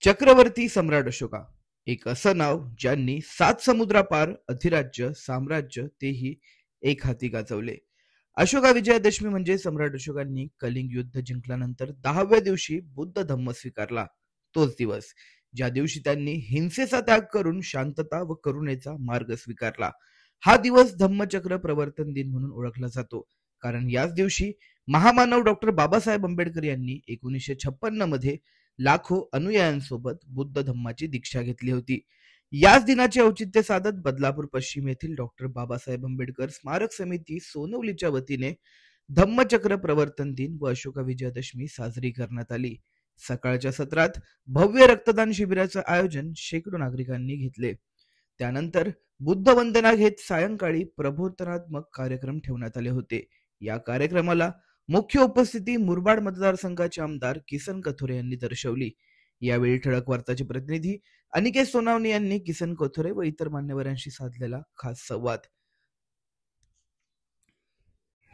चक्रवर्ती सम्राट अशोका एक असं नाव ज्यांनी 7 समुद्रापार अधिराज्य साम्राज्य तेही एक हाती गाजवले. अशोका विजयादशमी म्हणजे सम्राट अशोकांनी कलिंग युद्ध जिंकल्यानंतर 10व्या दिवशी बुद्ध धम्म स्वीकारला. तोच दिवस ज्या दिवशी त्यांनी हिंसेचा त्याग करून शांतता व करुणेचा मार्ग स्वीकारला. हा दिवस धम्मचक्र प्रवर्तन दिन म्हणून ओळखला जातो, कारण याच दिवशी महामानव डॉक्टर बाबासाहेब आंबेडकर यांनी 1956 मध्ये लाखो अनुयायांसोबत बुद्ध धम्माची दीक्षा घेतली होती. याच दिनाचे औचित्य साधत बदलापूर पश्चिम येथील डॉक्टर बाबासाहेब आंबेडकर स्मारक समिती सोनवलीच्या वतीने धम्मचक्र प्रवर्तन दिन व अशोका विजयादशमी साजरी करण्यात आली. सकाळच्या सत्रात भव्य रक्तदान शिबिराचे आयोजन शेकडो नागरिकांनी घेतले. त्यानंतर बुद्ध वंदना घेत सायंकाळी प्रबोधनात्मक कार्यक्रम ठेवण्यात आले होते. या कार्यक्रमाला मुख्य उपस्थिती मुरबाड मतदारसंघाचे आमदार किसन कथोरे यांनी दर्शवली. यावेळी ठळक वार्ताचे प्रतिनिधी अनिकेत सोनावणे यांनी किसन कथोरे व इतर मान्यवरांशी साधलेला खास संवाद.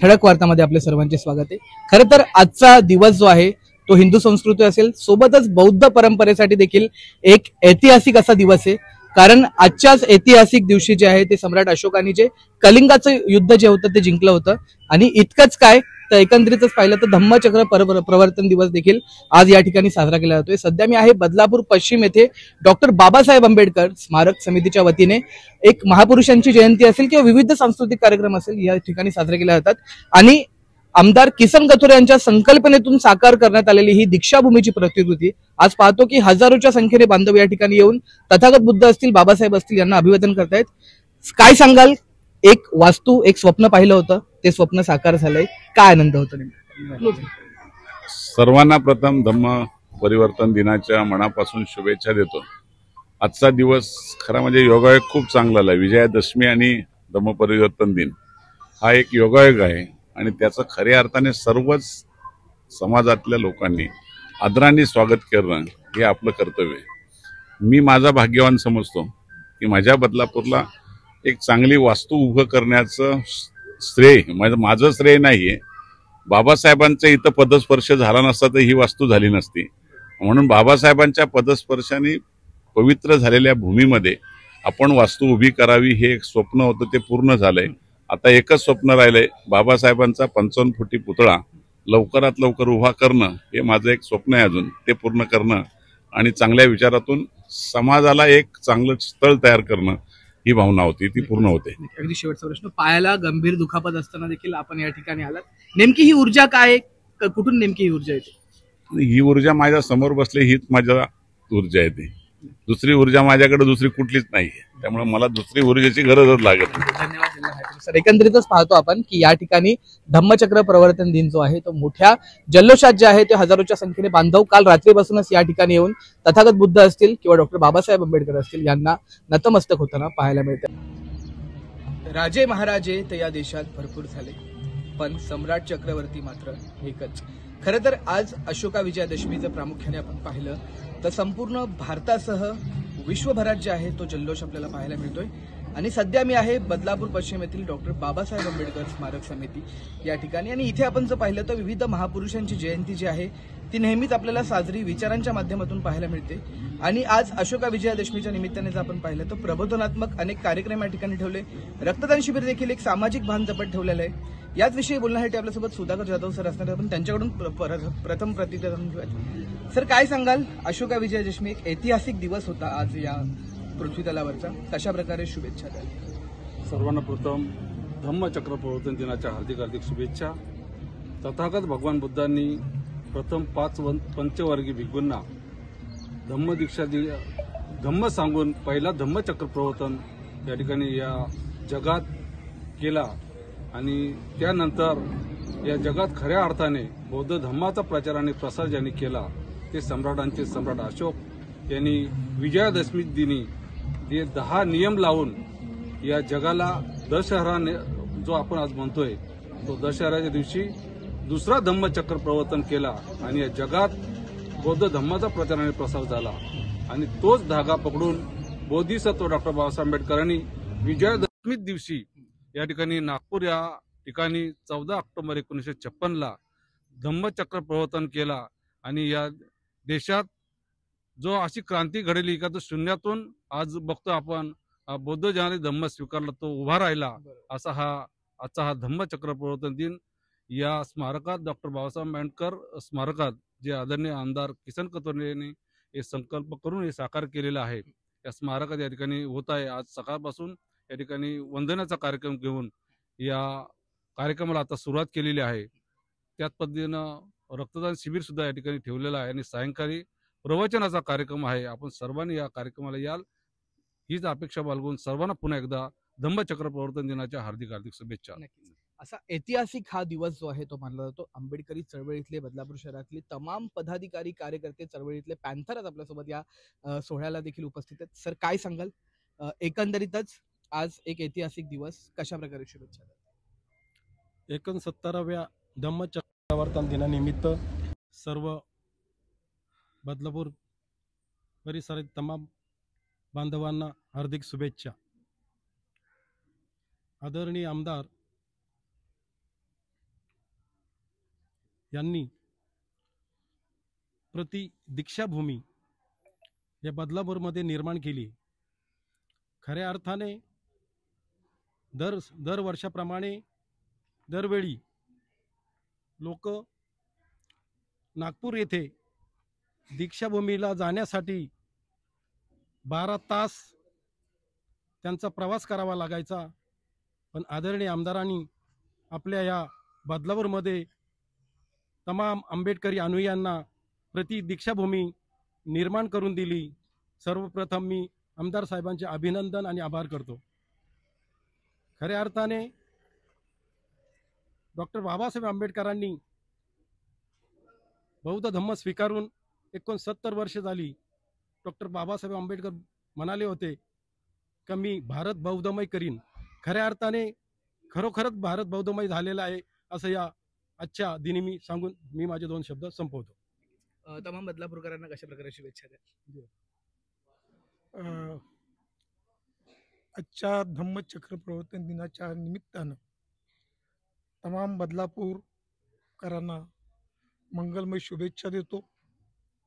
ठळक वार्तामध्ये आपले सर्वांचे स्वागत आहे. खरं तर आजचा दिवस जो आहे तो हिंदू संस्कृती असेल सोबतच बौद्ध परंपरेसाठी देखील एक ऐतिहासिक असा दिवस आहे. कारण आजच्याच ऐतिहासिक दिवशी जे आहे ते सम्राट अशोकांनी जे कलिंगाचं युद्ध जे होतं ते जिंकलं होतं. आणि इतकंच काय तर एकंदरीतच पाहिलं तर धम्मचक्र प्रवर्तन दिवस देखील आज या ठिकाणी साजरा केला जातोय. सध्या मी आहे बदलापूर पश्चिम येथे डॉक्टर बाबासाहेब आंबेडकर स्मारक समितीच्या वतीने एक महापुरुषांची जयंती असेल किंवा विविध सांस्कृतिक कार्यक्रम असेल या ठिकाणी साजरे केले जातात. आणि आमदार किसन कथोरे यांच्या संकल्पनेतून साकार करण्यात आलेली ही दीक्षाभूमीची प्रतिकृती आज पाहतो की हजारोच्या संख्येने बांधव या ठिकाणी येऊन तथागत बुद्ध असतील बाबासाहेब असतील यांना अभिवादन करतायत. काय सांगाल, एक वास्तू एक स्वप्न पाहिलं होतं ते स्वप्न साकार झालंय, काय आनंद होतो? सर्वांना प्रथम धम्म परिवर्तन दिनाच्या मनापासून शुभेच्छा देतो. आजचा दिवस खरा म्हणजे योगायोग खूप चांगला आहे. विजयादशमी आणि धम्म परिवर्तन दिन हा एक योगायोग आहे आणि त्याचं खऱ्या अर्थाने सर्वच समाजातल्या लोकांनी आदराने स्वागत करणं हे आपलं कर्तव्य आहे. मी माझा भाग्यवान समजतो की माझ्या बदलापूरला एक चांगली वास्तू उभं करण्याचं श्रेय माझं श्रेय नाहीये. बाबासाहेबांचं इथं पदस्पर्श झाला नसता तर ही वास्तू झाली नसती. म्हणून बाबासाहेबांच्या पदस्पर्शाने पवित्र झालेल्या भूमीमध्ये आपण वास्तू उभी करावी हे एक स्वप्न होतं, ते पूर्ण झालंय. आता एकच स्वप्न राहिलंय, बाबासाहेबांचा 55 फुटी पुतळा लवकरात लवकर उभा करणं हे माझं एक स्वप्न आहे. अजून ते पूर्ण करणं आणि चांगल्या विचारातून समाजाला एक चांगलं स्थळ तयार करणं ही भावना होती, ती पूर्ण होते. अगदी शेवटचा प्रश्न, पायाला गंभीर दुखापत असताना देखील आपण या ठिकाणी आलात, नेमकी ही ऊर्जा काय, कुठून नेमकी ही ऊर्जा येते? ही ऊर्जा माझ्या समोर बसली हीच माझ्या ऊर्जा येते. दुसरी ऊर्जा माझ्याकडे दुसरी कुठलीच नाहीये, त्यामुळे मला दुसरी ऊर्जेची गरजच लागत नाही. धन्यवाद सर. एकंदरीतच पाहतो आपण की या ठिकाणी धम्मचक्र प्रवर्तन दिन जो आहे तो मोठ्या जल्लोषात जे आहे ते हजारोच्या संख्येने बांधव काल रात्रीपासूनच या ठिकाणी येऊन तथागत बुद्ध असतील किंवा डॉक्टर बाबासाहेब आंबेडकर असतील यांना नतमस्तक होताना पाहायला मिळते. राजे महाराजे तर या देशात भरपूर झाले, पण सम्राट चक्रवर्ती मात्र एकच. खरं तर आज अशोका विजयादशमीचं प्रामुख्याने आपण पाहिलं तर संपूर्ण भारतासह विश्वभरात जे आहे तो जल्लोष आपल्याला पाहायला मिळतोय. आणि सध्या मी आहे बदलापूर पश्चिम येथील डॉक्टर बाबासाहेब आंबेडकर स्मारक समिती या ठिकाणी. आणि इथे आपण जर पाहिलं तर विविध महापुरुषांची जयंती जी आहे ती नेहमीच आपल्याला साजरी विचारांच्या माध्यमातून पाहायला मिळते. आणि आज अशोका विजयादशमीच्या निमित्ताने जर आपण पाहिलं तर प्रबोधनात्मक अनेक कार्यक्रम या ठिकाणी ठेवले. रक्तदान शिबिर देखील एक सामाजिक भान जपत ठेवलेलं आहे. याच विषयी बोलण्यासाठी आपल्यासोबत सुधाकर जाधव सर असणार, आपण त्यांच्याकडून प्रथम प्रतिक्रिया जाणून घेऊया. सर, काय सांगाल, अशोका विजयादशमी एक ऐतिहासिक दिवस होता आज या पृथ्वी तलावरचा, कशा प्रकारे शुभेच्छा द्याल? सर्वांना प्रथम धम्मचक्र प्रवर्तन दिनाच्या हार्दिक हार्दिक शुभेच्छा. तथागत भगवान बुद्धांनी प्रथम 5 पंचवर्गीय भिक्खूंना धम्मदीक्षा दिली, धम्म सांगून पहिला धम्मचक्र प्रवर्तन या ठिकाणी या जगात केला. आणि त्यानंतर या जगात खऱ्या अर्थाने बौद्ध धम्माचा प्रचार आणि प्रसार ज्यांनी केला ते सम्राटांचे सम्राट अशोक यांनी विजयादशमी दिनी ते 10 नियम लावून या जगाला दशहरा जो आपण आज म्हणतोय तो दशहऱ्याच्या दिवशी दुसरा धम्मचक्र प्रवर्तन केला आणि या जगात बौद्ध धम्माचा प्रचार आणि प्रसार झाला. आणि तोच धागा पकडून बोधिसत्व डॉक्टर बाबासाहेब आंबेडकरांनी विजयादशमी दिवशी या ठिकाणी नागपूर या ठिकाणी 14 ऑक्टोबर 1956 धम्मचक्र प्रवर्तन केला. आणि या देशात जो अशी क्रांती घडली का तो शून्यातून आज बघतो आपण बौद्ध जनाने धम्म स्वीकारला तो उभा राहिला असा आजचा हा धम्मचक्र प्रवर्तन दिन या स्मारकात डॉक्टर बाबासाहेब आंबेडकर स्मारकात जे आदरणीय आमदार किसन कथोरे यांनी हे संकल्प करून हे साकार केलेलं आहे या स्मारकात या ठिकाणी होत आहे। आज सकाळपासून या ठिकाणी वंदनाचा कार्यक्रम घेऊन या कार्यक्रमाला आता सुरुवात केलेली आहे। त्याच पद्धतीनं रक्तदान शिबिर सुद्धा या ठिकाणी ठेवलेलं आहे आणि सायंकाळी प्रवचनाचा कार्यक्रम आहे। आपण सर्वांनी या कार्यक्रमाला याल हीच अपेक्षा बाळगून सर्वांना पुन्हा एकदा धम्मचक्र प्रवर्तन दिनाच्या हार्दिक शुभेच्छा। असा ऐतिहासिक हा दिवस जो आहे तो मानला जातो। आंबेडकरी चळवळीतले बदलापूर शहरातले तमाम पदाधिकारी कार्यकर्ते चळवळीतले पॅन्थरच आपल्यासोबत या सोहळ्याला देखील उपस्थित आहेत। सर काय सांगाल, एकंदरीतच आज एक ऐतिहासिक दिवस, कशा प्रकारे शुभेच्छा? 69व्या धम्मचक्र प्रवर्तन दिनानिमित्त सर्व बदलापूर परिसरातील तमाम बांधवांना हार्दिक शुभेच्छा। आदरणीय आमदार यांनी प्रति दीक्षाभूमी या बदलापूरमध्ये निर्माण केली। खऱ्या अर्थाने दर वर्षाप्रमाणे दरवेळी लोक नागपूर येथे दीक्षाभूमीला जाण्यासाठी 12 तास त्यांचा प्रवास करावा लागायचा, पण आदरणीय आमदारांनी आपल्या या बदलापूरमध्ये तमाम आंबेडकरी अनुयायांना प्रति दीक्षाभूमी निर्माण करून दिली। सर्वप्रथम मी आमदार साहेबांचे अभिनंदन आणि आभार करतो। खऱ्या अर्थाने डॉक्टर बाबासाहेब आंबेडकरांनी बौद्ध धम्म स्वीकारून 69 वर्ष झाली। डॉक्टर बाबासाहेब आंबेडकर म्हणाले होते की मी भारत बौद्धमय करीन। खऱ्या अर्थाने खरोखरच भारत बौद्धमय झालेला आहे असं या आजच्या दिनी मी सांगून मी माझे 2 शब्द संपवतो। तमाम बदलापूरकरांना कशा प्रकारे शुभेच्छा द्या? आजच्या धम्मचक्र प्रवर्तन दिनाच्या निमित्तानं तमाम बदलापूरकरांना मंगलमय शुभेच्छा देतो।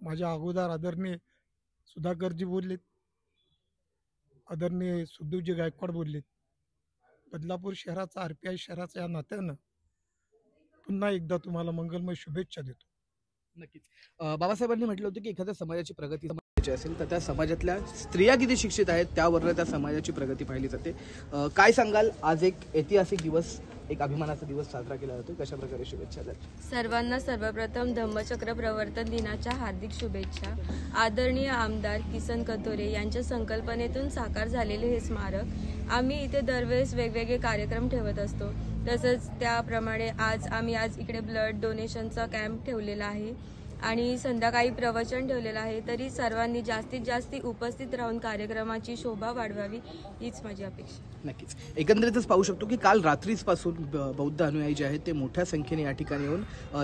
माझ्या अगोदर आदरणीय सुधाकरजी बोललेत, आदरणीय सुखदेवजी गायकवाड बोललेत। बदलापूर शहराचा RPI शहराचा या नात्यानं पुन्हा एकदा तुम्हाला मंगलमय शुभेच्छा देतो। नक्कीच बाबासाहेबांनी म्हटलं होतं की एखाद्या समाजाची प्रगती समाजाची असेल तर त्या समाजातल्या स्त्रिया किती शिक्षित आहेत त्यावरनं त्या समाजाची प्रगती पाहिली जाते। काय सांगाल, आज एक ऐतिहासिक दिवस, एक अभिमानाचा दिवस साजरा केला जातो, कशा प्रकारे शुभेच्छा द्याल? सर्वांना सर्वप्रथम धम्मचक्र प्रवर्तन दिनाच्या हार्दिक शुभेच्छा। आदरणीय आमदार किसन कथोरे यांच्या संकल्पनेतून साकार झालेले हे स्मारक आम्ही इथे दरवेळेस वेगवेगळे कार्यक्रम ठेवत असतो। तसंच त्याप्रमाणे आज इकडे ब्लड डोनेशनचा कॅम्प ठेवलेला आहे आणि संध्याकाळी प्रवचन ठेवलेलं आहे। तरी सर्वांनी जास्तीत जास्त उपस्थित राहून कार्यक्रमाची शोभा वाढवावी हीच माझी अपेक्षा। नक्कीच एकंदरीतच पाहू शकतो की काल रात्रीपासून बौद्ध अनुयायी जे आहेत ते मोठ्या संख्येने या ठिकाणी येऊन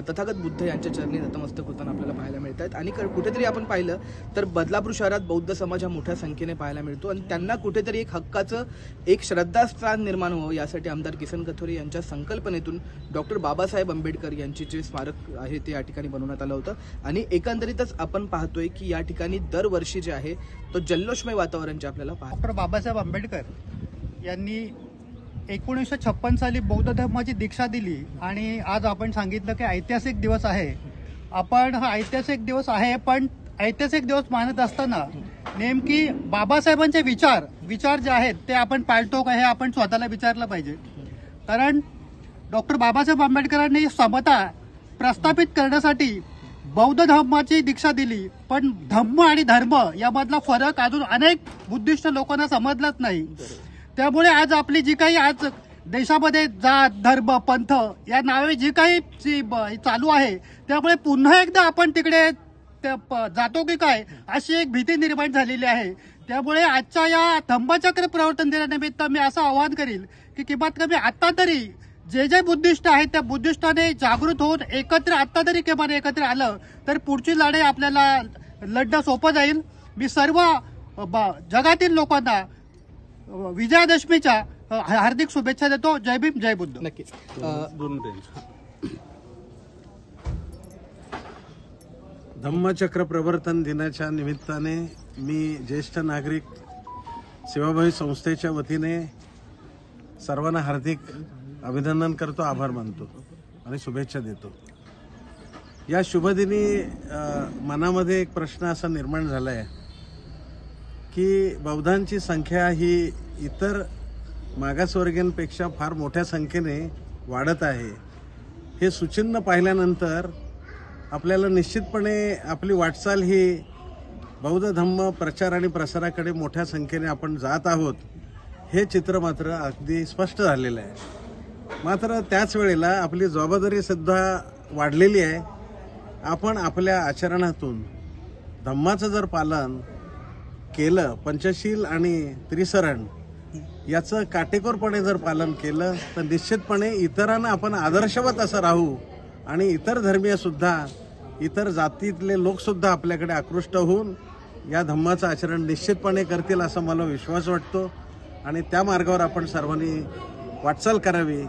तथागत बुद्ध यांच्या चरणी नतमस्तक होताना आपल्याला पाहायला मिळत आहेत। आणि कुठेतरी आपण पाहिलं तर बदलापूर शहरात बौद्ध समाज हा मोठ्या संख्येने पाहायला मिळतो आणि त्यांना कुठेतरी एक हक्काचं एक श्रद्धास्थान निर्माण व्हावं यासाठी आमदार किसन कथोरे यांच्या संकल्पनेतून डॉक्टर बाबासाहेब आंबेडकर यांचे जे स्मारक आहे ते या ठिकाणी बनवण्यात आलं होतं। आणि एकंदरीतच आपण पाहतोय की या ठिकाणी दरवर्षी जे आहे तो जल्लोषमय वातावरण जे आपल्याला डॉक्टर बाबासाहेब आंबेडकर यांनी 1956 साली बौद्ध धर्माची दीक्षा दिली आणि आज आपण सांगितलं की ऐतिहासिक दिवस आहे। आपण हा ऐतिहासिक दिवस आहे, पण ऐतिहासिक दिवस मानत असताना नेमकी बाबासाहेबांचे विचार जे आहेत ते आपण पाळतो का हे आपण स्वतःला विचारलं पाहिजे। कारण डॉक्टर बाबासाहेब आंबेडकरांनी समता प्रस्थापित करण्यासाठी बौद्ध धर्माची दीक्षा दिली, पण धम्म आणि धर्म यामधला फरक अजून अनेक बुद्धिस्ट लोकांना समजलाच नाही। त्यामुळे आज आपली जी काही आज देशामध्ये जात धर्म पंथ या नावे जी काही चालू आहे त्यामुळे पुन्हा एकदा आपण तिकडे जातो की काय अशी एक भीती निर्माण झालेली आहे। त्यामुळे आजच्या या धम्मचक्र प्रवर्तन दिनानिमित्त मी असं आवाहन करील की किंमत कमी आता तरी जे बुद्धिस्ट आहेत त्या बुद्धिस्टाने जागृत होऊन आता तरी किमान एकत्र आलं तर पुढची लढाई आपल्याला लढणं सोपं जाईल। मी सर्व जगातील लोकांना विजयादशमीच्या हार्दिक शुभेच्छा देतो। जय भीम जय बुद्ध। नक्कीच धम्मचक्र प्रवर्तन दिनाच्या निमित्ताने मी ज्येष्ठ नागरिक सेवाभावी संस्थेच्या वतीने सर्वांना हार्दिक अभिनंदन करतो, आभार मानतो आणि शुभेच्छा देतो. या शुभदिनी मनामध्ये एक प्रश्न असा निर्माण झाला आहे की बौद्धांची संख्या ही इतर मागासवर्गीयांपेक्षा फार मोठ्या संख्येने वाढत आहे. हे सुचिन्ह पाहिल्यानंतर आपल्याला निश्चितपणे आपली वाटचाल ही बौद्ध धम्म प्रचार आणि प्रसाराकडे मोठ्या संख्येने आपण जात आहोत हे चित्र मात्र अगदी स्पष्ट झालेलं आहे. मात्र त्याच वेळेला आपली जबाबदारी सुद्धा वाढलेली आहे. आपण आपल्या आचरणातून धम्माचं जर पालन केलं, पंचशील आणि त्रिसरण याचं काटेकोरपणे जर पालन केलं तर निश्चितपणे इतरांना आपण आदर्शवत असं राहू आणि इतर धर्मीय सुद्धा, इतर जातीतले लोकसुद्धा आपल्याकडे आकृष्ट होऊन या धम्माचं आचरण निश्चितपणे करतील असा मला विश्वास वाटतो आणि त्या मार्गावर आपण सर्वांनी वाटचाल करावी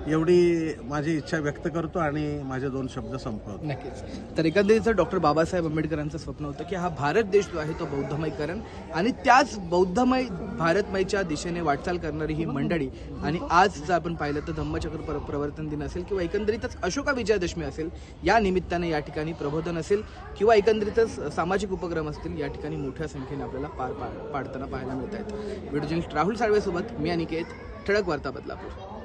एवढी माझी इच्छा व्यक्त करतो आणि माझे 2 शब्द संपवतो. नक्कीच. तर एकंदरीत डॉक्टर बाबासाहेब आंबेडकरांचं स्वप्न होतं की हा भारत देश जो आहे तो बौद्धमयकरण आणि त्याच बौद्धमय भारतमयच्या दिशेने वाटचाल करणारी ही मंडळी. आणि आज जर आपण पाहिलं तर धम्मचक्र प्रवर्तन दिन असेल किंवा एकंदरीतच अशोका विजयादशमी असेल, या निमित्ताने या ठिकाणी प्रबोधन असेल किंवा एकंदरीतच सामाजिक उपक्रम असतील, या ठिकाणी मोठ्या संख्येने आपल्याला पाडताना पाहायला मिळत आहेत. व्हिडिओ जर्नलिस्ट राहुल साळवेसोबत मी अनिकेत, ठळक वार्ता बदलापूर.